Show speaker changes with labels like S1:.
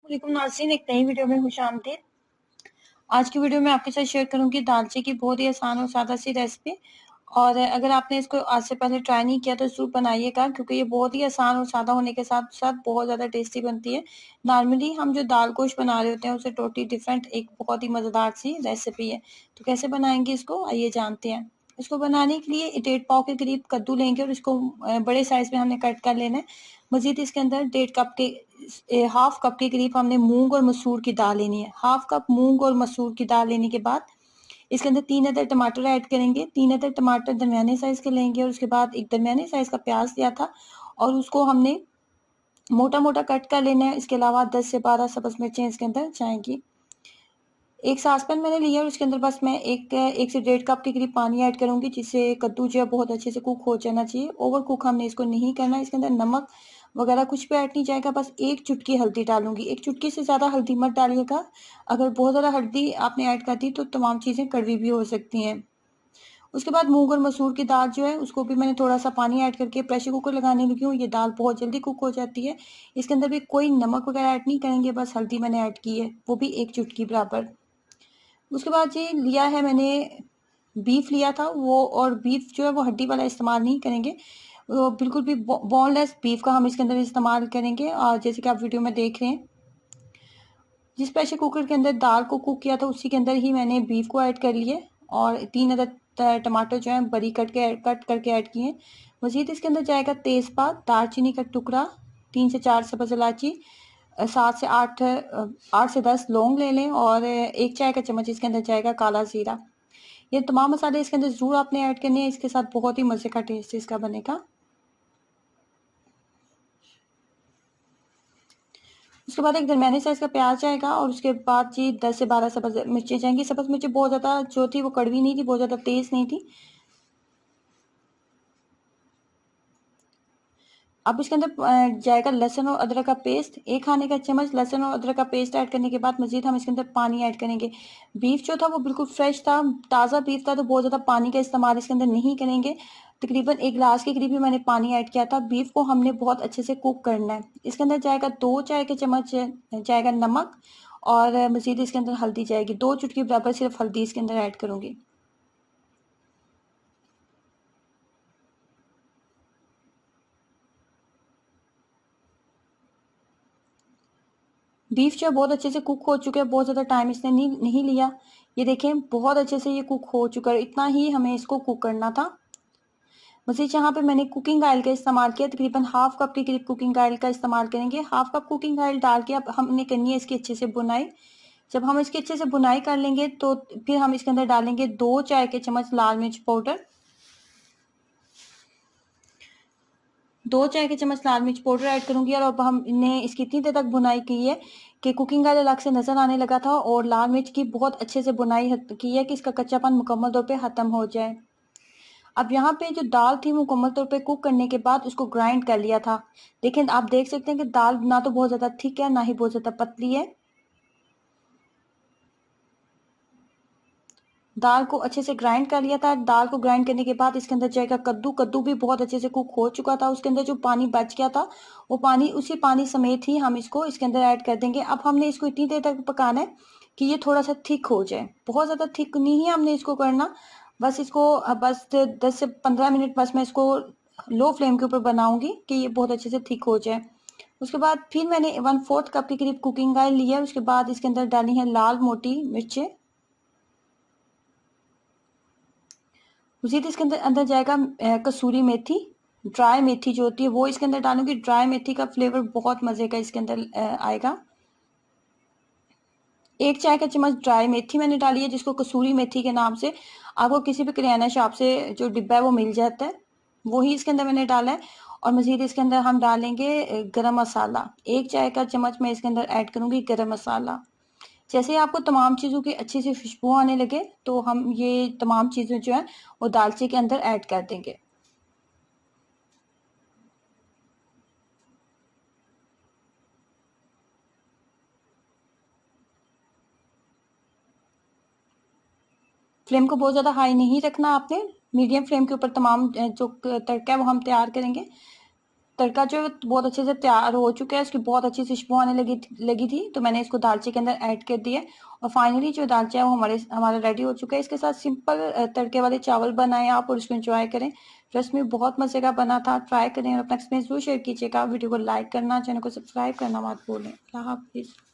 S1: वालेकुम नाज़रीन, एक नई वीडियो में खुशामदीद। आज की वीडियो में आपके साथ शेयर करूंगी दालची की बहुत ही आसान और सादा सी रेसिपी। और अगर आपने इसको आज से पहले ट्राई नहीं किया तो ज़रूर बनाइएगा, क्योंकि ये बहुत ही आसान और सादा होने के साथ साथ बहुत ज़्यादा टेस्टी बनती है। नॉर्मली हम जो दाल गोश्त बना रहे होते हैं उससे टोटली डिफरेंट एक बहुत ही मज़ेदार सी रेसिपी है। तो कैसे बनाएंगे इसको, आइए जानते हैं। इसको बनाने के लिए 1.5 पाव के करीब कद्दू लेंगे और इसको बड़े साइज में हमने कट कर लेना है। मजीद इसके अंदर 1.5 कप के हाफ कप के करीब हमने मूंग और मसूर की दाल लेनी है। हाफ कप मूंग और मसूर की दाल लेने के बाद इसके अंदर 3 अदर टमाटर ऐड करेंगे। 3 अदर टमाटर दरमियाने साइज के लेंगे और उसके बाद एक दरमियाने साइज का प्याज लिया था और उसको हमने मोटा मोटा कट कर लेना है। इसके अलावा 10 से 12 सब्ज मिर्चें इसके अंदर जाएंगी। एक सासपैन मैंने लिया और उसके अंदर बस मैं एक से 1.5 कप के करीब पानी ऐड करूंगी, जिससे कद्दू जो है बहुत अच्छे से कुक हो जाना चाहिए। ओवर कुक हमने इसको नहीं करना। इसके अंदर नमक वगैरह कुछ भी ऐड नहीं जाएगा, बस एक चुटकी हल्दी डालूंगी। एक चुटकी से ज्यादा हल्दी मत डालिएगा। अगर बहुत ज्यादा हल्दी आपने ऐड कर दी तो तमाम चीजें कड़वी भी हो सकती हैं। उसके बाद मूंग और मसूर की दाल जो है उसको भी मैंने थोड़ा सा पानी ऐड करके प्रेशर कुकर लगाने लगी हूँ। ये दाल बहुत जल्दी कुक हो जाती है। इसके अंदर भी कोई नमक वगैरह ऐड नहीं करेंगे, बस हल्दी मैंने ऐड की है, वो भी एक चुटकी बराबर। उसके बाद ये लिया है मैंने, बीफ लिया था वो, और बीफ जो है वो हड्डी वाला इस्तेमाल नहीं करेंगे। वो बिल्कुल भी बोनलेस बीफ का हम इसके अंदर इस्तेमाल करेंगे। और जैसे कि आप वीडियो में देख रहे हैं, जिस प्रेशर कुकर के अंदर दाल को कुक किया था उसी के अंदर ही मैंने बीफ को ऐड कर लिए और 3 अदर टमाटर जो है बड़ी कट करके ऐड किए। मजीद इसके अंदर जाएगा तेजपात, दालचीनी का टुकड़ा, 3 से 4 सब्ज इलायची, 7 से 8 से 10 लौंग ले लें और 1 चाय का चम्मच इसके अंदर जाएगा काला जीरा। ये तमाम मसाले इसके अंदर जरूर आपने ऐड करने हैं, इसके साथ बहुत ही मजे का टेस्ट इसका बनेगा। उसके बाद एक दरमियाने साइज का प्याज जाएगा और उसके बाद जी 10 से 12 सब्ज मिर्चें जाएंगी। सब्ज मिर्चें बहुत ज्यादा जो थी वो कड़वी नहीं थी, बहुत ज्यादा तेज नहीं थी। अब इसके अंदर जाएगा लहसुन और अदरक का पेस्ट, 1 खाने का चम्मच लहसुन और अदरक का पेस्ट ऐड करने के बाद मजीद हम इसके अंदर पानी ऐड करेंगे। बीफ जो था वो बिल्कुल फ्रेश था, ताज़ा बीफ था, तो बहुत ज़्यादा पानी का इस्तेमाल इसके अंदर नहीं करेंगे। तकरीबन 1 गिलास के करीब ही मैंने पानी ऐड किया था। बीफ को हमने बहुत अच्छे से कुक करना है। इसके अंदर जाएगा 2 चाय के चम्मच जाएगा नमक और मजीद इसके अंदर हल्दी जाएगी, 2 चुटकी बराबर सिर्फ हल्दी इसके अंदर ऐड करूंगी। बीफ जो है बहुत अच्छे से कुक हो चुका है, बहुत ज़्यादा टाइम इसने नहीं लिया। ये देखें बहुत अच्छे से ये कुक हो चुका है, इतना ही हमें इसको कुक करना था। मज़ीद यहाँ पे मैंने कुकिंग ऑयल का इस्तेमाल किया, तकरीबन हाफ कप के करीब कुकिंग ऑयल का इस्तेमाल करेंगे। हाफ कप कुकिंग ऑयल डाल के अब हमने करनी है इसकी अच्छे से बुनाई। जब हम इसकी अच्छे से बुनाई कर लेंगे तो फिर हम इसके अंदर डालेंगे 2 चाय के चम्मच लाल मिर्च पाउडर, 2 चाय के चम्मच लाल मिर्च पाउडर ऐड करूंगी। और अब हमने इसकी इतनी देर तक बुनाई की है कि कुकिंग ऑयल अलग से नजर आने लगा था और लाल मिर्च की बहुत अच्छे से बुनाई की है कि इसका कच्चापन मुकम्मल तौर पे खत्म हो जाए। अब यहाँ पे जो दाल थी मुकम्मल तौर पे कुक करने के बाद उसको ग्राइंड कर लिया था। लेकिन आप देख सकते हैं कि दाल ना तो बहुत ज्यादा थिक है ना ही बहुत ज्यादा पतली है। दाल को अच्छे से ग्राइंड कर लिया था। दाल को ग्राइंड करने के बाद इसके अंदर जाएगा कद्दू। कद्दू भी बहुत अच्छे से कुक हो चुका था। उसके अंदर जो पानी बच गया था वो पानी, उसी पानी समेत ही हम इसको इसके अंदर ऐड कर देंगे। अब हमने इसको इतनी देर तक पकाना है कि ये थोड़ा सा थिक हो जाए, बहुत ज्यादा थिक नहीं है हमने इसको करना। बस इसको बस 10 से 15 मिनट बस मैं इसको लो फ्लेम के ऊपर बनाऊंगी कि ये बहुत अच्छे से थिक हो जाए। उसके बाद फिर मैंने 1/4 कप के करीब कुकिंग ऑयल लिया। उसके बाद इसके अंदर डाली है लाल मोटी मिर्चें। मजीद इसके अंदर अंदर जाएगा कसूरी मेथी, ड्राई मेथी जो होती है वो इसके अंदर डालूंगी। ड्राई मेथी का फ्लेवर बहुत मजे का इसके अंदर आएगा। 1 चाय का चम्मच ड्राई मेथी मैंने डाली है, जिसको कसूरी मेथी के नाम से आपको किसी भी किराना शॉप से जो डिब्बा है वो मिल जाता है, वही इसके अंदर मैंने डाला है। और मजीद इसके अंदर हम डालेंगे गरम मसाला, 1 चाय का चम्मच मैं इसके अंदर ऐड करूंगी गरम मसाला। जैसे ही आपको तमाम चीज़ों की अच्छी सी खुशबू आने लगे तो हम ये तमाम चीज़ें जो है वो दालची के अंदर ऐड कर देंगे। फ्लेम को बहुत ज़्यादा हाई नहीं रखना आपने, मीडियम फ्लेम के ऊपर तमाम जो तड़का है वो हम तैयार करेंगे। तड़का जो है बहुत अच्छे से तैयार हो चुका है, उसकी बहुत अच्छी खुशबू आने लगी थी, तो मैंने इसको दालचे के अंदर ऐड कर दिया और फाइनली जो दालचा है वो हमारा रेडी हो चुका है। इसके साथ सिंपल तड़के वाले चावल बनाएं आप और उसको एंजॉय करें। ट्रस्ट में बहुत मजे का बना था, ट्राई करें और अपना एक्सपीरियंस जरूर शेयर कीजिएगा। वीडियो को लाइक करना, चैनल को सब्सक्राइब करना मत भूलें। अल्लाह हाफिज़।